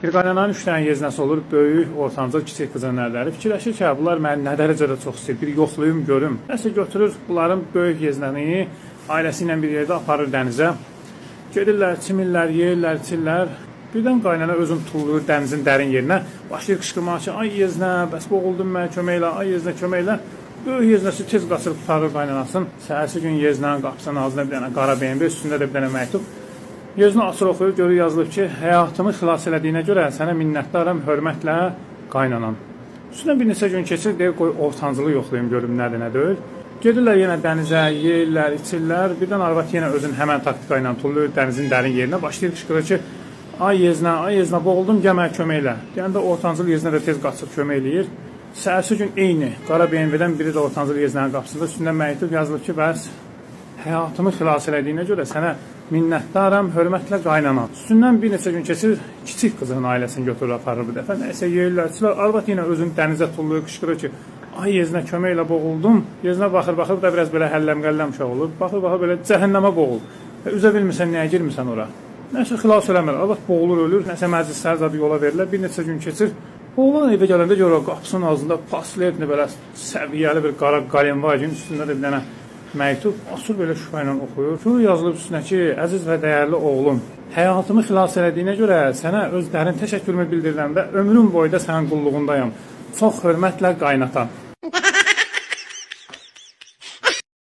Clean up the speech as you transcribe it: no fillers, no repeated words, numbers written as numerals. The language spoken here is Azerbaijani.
Bir qaynananın 3 dənə yeznəsi olur, böyük, ortancıl, kiçik qızın ərləri. Fikirləşir ki, bunlar məni nə dərəcədə çox istəyir, bir yoxlayım, görüm. Nəsə götürür bunların böyük yeznəni, ailəsi ilə bir yerdə aparır dənizə. Gedirlər, çimirlər, yeyirlər, içirlər. Birdən qaynana özünü tulluyur dənizin dərin yerinə. Başlayır qışqırmağa ki, ay yeznə, bəs boğuldum mən, kömək elə, ay yeznə, kömək elə. Böyük yeznəsi tez qaçır, tutarır qaynanasın. Səhərsi gün yeznənin qapısının ağzına bir dənə qara BMW, üstündə də bir dənə məktub. Yeznə açır oxuyur, görür yazılıb ki, həyatımı xilas elədiyinə görə sənə minnətdaram, hörmətlə qaynanan. Üstündən bir neçə gün keçir, deyir, qoy ortancılı yoxlayım, görüm nədir, nə deyil. Gedirlər yenə dənizə, yeyirlər, içirlər. Birdən arvad yenə özünün həmən taktika ilə tulluyur dənizin dərin yerinə. Başlayır qışqırır ki, ay yeznə, boğuldum, gəl mənə kömək elə. Deyəndə ortancıl yeznə də tez qaçıb kömək eləyir. Səhərsi gün eyni, qara BMW-dən biri də ortancıl yeznənin qapısında. Üstündə məktub yazılıb ki, bəs həyatımı xilas elədiyinə görə sənə minnətdaram, hörmətlə qaynana. Üstündən bir neçə gün keçir, kiçik qızının ailəsini götürür, aparır bu dəfə. Nəysə yeyirlər, içirlər. Arvad yenə özünü dənizə tulluyur, qışqırır ki, ay yeznə, kömək elə, boğuldum. Yeznə baxır, da biraz belə həlləm-qəlləm uşaq olur. Baxır, belə cəhənnəmə boğul. Üzə bilmirsən, nəyə girmirsən ora? Nəsə xilas eləmir. Arvad boğulur, ölür. Nəsə məclislər zadı yola verirlər. Bir neçə gün keçir. Oğlan evə gələndə görə qapısının ağzında paslayır, belə səviyyəli bir qara qalem var, üstündə də bir dənə məktub asır belə şübhə ilə oxuyur. Şu yazılıb üstünə ki, əziz və dəyərli oğlum, həyatımı xilas elədiyinə görə sənə öz dərin təşəkkürümü bildirirəm və ömrüm boyda sənin qulluğundayam. Çox hörmətlə qaynatan.